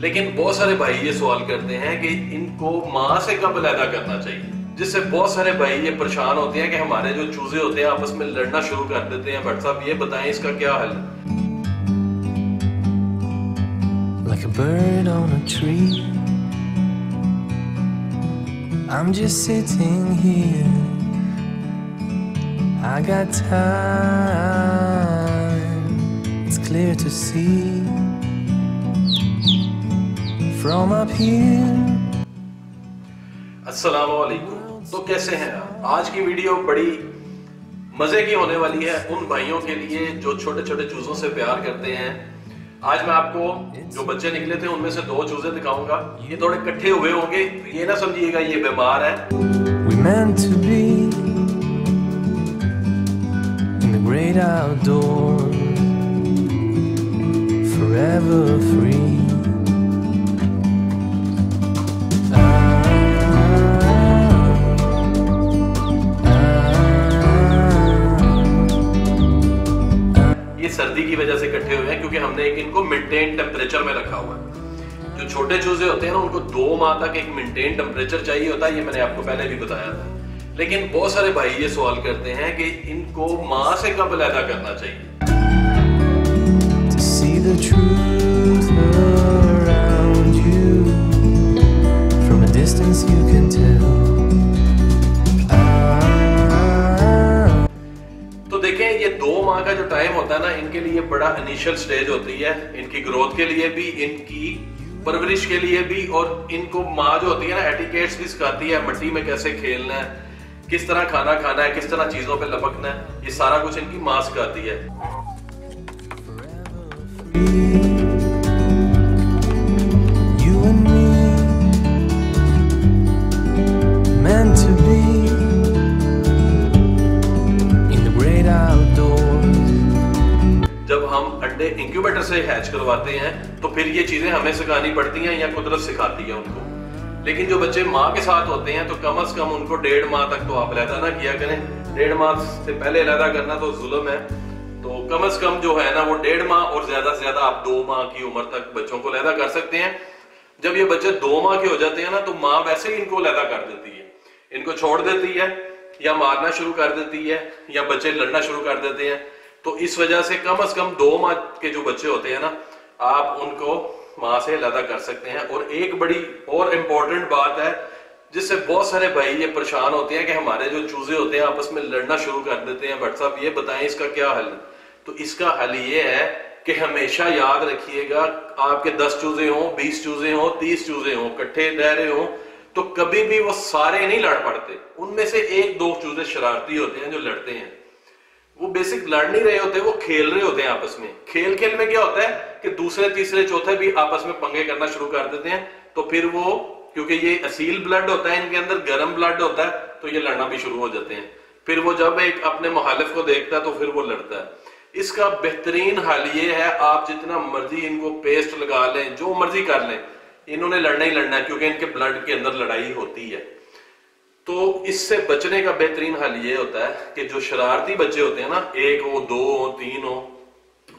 लेकिन बहुत सारे भाई ये सवाल करते हैं कि इनको माँ से कब अलहदा करना चाहिए, जिससे बहुत सारे भाई ये परेशान होते हैं कि हमारे जो चूजे होते हैं आपस में लड़ना शुरू कर देते हैं। बट साहब ये बताएं इसका क्या हल है? Like a bird on a tree, I'm just sitting here. I got time, it's clear to see from up here. अस्सलाम वालेकुम। तो कैसे हैं आप? आज की वीडियो बड़ी मजे की होने वाली है उन भाइयों के लिए जो छोटे छोटे चूजों से प्यार करते हैं। आज मैं आपको जो बच्चे निकले थे उनमें से 2 चूजे दिखाऊंगा। ये थोड़े इकट्ठे हुए होंगे, ये ना समझिएगा ये बीमार है। We meant to be in the great outdoors, forever free. सर्दी की वजह से इकट्ठे हुए हैं क्योंकि हमने एक इनको मेंटेन टेम्परेचर में रखा हुआ है। जो छोटे चूजे होते हैं ना उनको 2 माह तक एक मेंटेन टेम्परेचर चाहिए होता है, ये मैंने आपको पहले भी बताया था। लेकिन बहुत सारे भाई ये सवाल करते हैं कि इनको माँ से कब अलहदा करना चाहिए। To see the truth around you, from a distance you can tell. देखें ये 2 माह का जो टाइम होता है ना इनके लिए बड़ा इनिशियल स्टेज होती है, इनकी ग्रोथ के लिए भी, इनकी परवरिश के लिए भी। और इनको माँ जो होती है ना एटिकेट्स भी सिखाती है, मिट्टी में कैसे खेलना है, किस तरह खाना खाना है, किस तरह चीजों पे लपकना है, ये सारा कुछ इनकी माँ सिखाती है। You and me, meant to be जब हम अंडे इंक्यूबेटर से हैच करवाते हैं तो फिर ये चीजें हमें सिखानी पड़ती हैं या कुदरत सिखाती है उनको। लेकिन जो बच्चे माँ के साथ होते हैं तो कम से कम उनको 1.5 माह तक तो आप अलहदा ना किया करें। 1.5 माह से पहले अलहदा करना तो जुल्म है। तो कम से कम जो है ना वो 1.5 माह और ज्यादा से ज्यादा आप 2 माह की उम्र तक बच्चों को अलहदा कर सकते हैं। जब ये बच्चे 2 माह के हो जाते हैं ना तो माँ वैसे ही इनको अलहदा कर देती है, इनको छोड़ देती है या मारना शुरू कर देती है या बच्चे लड़ना शुरू कर देते हैं। तो इस वजह से कम 2 माह के जो बच्चे होते हैं ना आप उनको माँ से अलहदा कर सकते हैं। और एक बड़ी और इम्पोर्टेंट बात है जिससे बहुत सारे भाई ये परेशान होते हैं कि हमारे जो चूजे होते हैं आपस में लड़ना शुरू कर देते हैं। बट साहब ये बताएं इसका क्या हल है? तो इसका हल ये है कि हमेशा याद रखिएगा आपके 10 चूजे हों, 20 चूजे हों, 30 चूजे हों, इकट्ठे रह रहे हों तो कभी भी वो सारे नहीं लड़ पड़ते। उनमें से 1-2 चूजे शरारती होते हैं जो लड़ते हैं। वो बेसिक लड़ नहीं रहे होते, वो खेल रहे होते हैं आपस में। खेल खेल में क्या होता है कि दूसरे तीसरे चौथे भी आपस में पंगे करना शुरू कर देते हैं। तो फिर वो क्योंकि ये असील ब्लड होता है, इनके अंदर गर्म ब्लड होता है, तो ये लड़ना भी शुरू हो जाते हैं। फिर वो जब एक अपने मुखालिफ को देखता है तो फिर वो लड़ता है। इसका बेहतरीन हल ये है आप जितना मर्जी इनको पेस्ट लगा लें, जो मर्जी कर लें, इन्होंने लड़ना ही लड़ना है क्योंकि इनके ब्लड के अंदर लड़ाई होती है। तो इससे बचने का बेहतरीन हल ये होता है कि जो शरारती बच्चे होते हैं ना, 1 हो, 2 हो, 3 हो,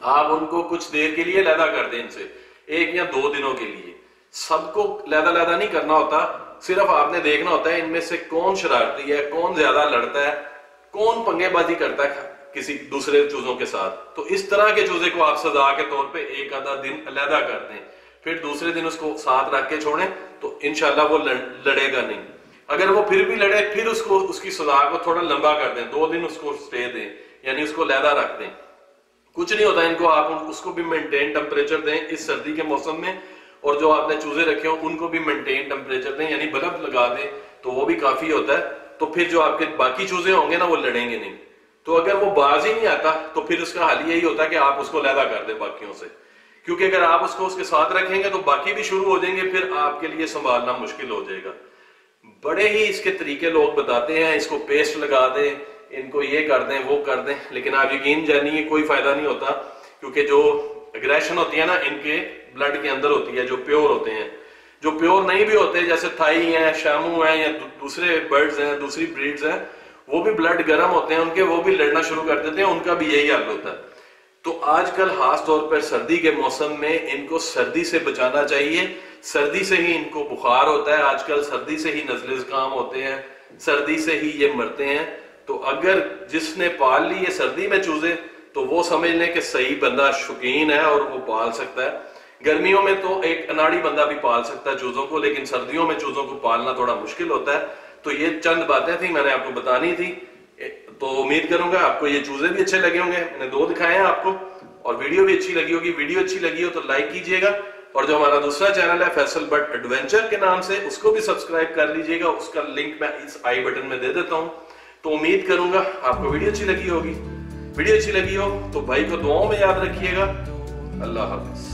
आप उनको कुछ देर के लिए अलहदा कर दें इनसे, 1 या 2 दिनों के लिए। सबको अलहदा नहीं करना होता, सिर्फ आपने देखना होता है इनमें से कौन शरारती है, कौन ज्यादा लड़ता है, कौन पंगेबाजी करता है किसी दूसरे चूजों के साथ। तो इस तरह के चूजे को आप सजा के तौर पे 1 आधा दिन अलहदा कर दें, फिर दूसरे दिन उसको साथ रख के छोड़ें तो इंशाल्लाह वो लड़ेगा नहीं। अगर वो फिर भी लड़े फिर उसको उसकी सजा को थोड़ा लंबा कर दें, 2 दिन उसको स्टे दें, यानी उसको अलहदा रख दें। कुछ नहीं होता इनको, आप उसको भी मेंटेन टेम्परेचर दें इस सर्दी के मौसम में। और जो आपने चूजे रखे हो उनको भी मेंटेन टेम्परेचर दें, यानी बल्ब लगा दें, तो वो भी काफी होता है। तो फिर जो आपके बाकी चूजे होंगे ना वो लड़ेंगे नहीं। तो अगर वो बाज ही नहीं आता तो फिर उसका हल यही होता है कि आप उसको अलहदा कर दें बाकियों से, क्योंकि अगर आप उसको उसके साथ रखेंगे तो बाकी भी शुरू हो जाएंगे, फिर आपके लिए संभालना मुश्किल हो जाएगा। बड़े ही इसके तरीके लोग बताते हैं, इसको पेस्ट लगा दें, इनको ये कर दें, वो कर दें, लेकिन आप यकीन जानिए कोई फायदा नहीं होता। क्योंकि जो एग्रेशन होती है ना इनके ब्लड के अंदर होती है, जो प्योर होते हैं। जो प्योर नहीं भी होते जैसे थाई हैं, शामू हैं या दूसरे बर्ड्स हैं, दूसरी ब्रीड्स हैं, वो भी ब्लड गर्म होते हैं उनके, वो भी लड़ना शुरू कर देते हैं, उनका भी यही हाल होता है। तो आजकल खास तौर पर सर्दी के मौसम में इनको सर्दी से बचाना चाहिए। सर्दी से ही इनको बुखार होता है, आजकल सर्दी से ही नज़ले ज़ुकाम होते हैं, सर्दी से ही ये मरते हैं। तो अगर जिसने पाल ली है सर्दी में चूजे, तो वो समझ लें कि सही बंदा शौकीन है और वो पाल सकता है। गर्मियों में तो एक अनाड़ी बंदा भी पाल सकता है चूजों को, लेकिन सर्दियों में चूजों को पालना थोड़ा मुश्किल होता है। तो ये चंद बातें थी, मैंने आपको बतानी थी। तो उम्मीद करूंगा आपको ये चूजे भी अच्छे लगे होंगे, मैंने 2 दिखाए हैं आपको, और वीडियो भी अच्छी लगी होगी। वीडियो अच्छी लगी हो तो लाइक कीजिएगा, और जो हमारा दूसरा चैनल है फैसल बट एडवेंचर के नाम से, उसको भी सब्सक्राइब कर लीजिएगा। उसका लिंक मैं इस आई बटन में दे देता हूं। तो उम्मीद करूंगा आपको वीडियो अच्छी लगी होगी। वीडियो अच्छी लगी हो तो भाई को दुआओं में याद रखिएगा। अल्लाह हाफिज।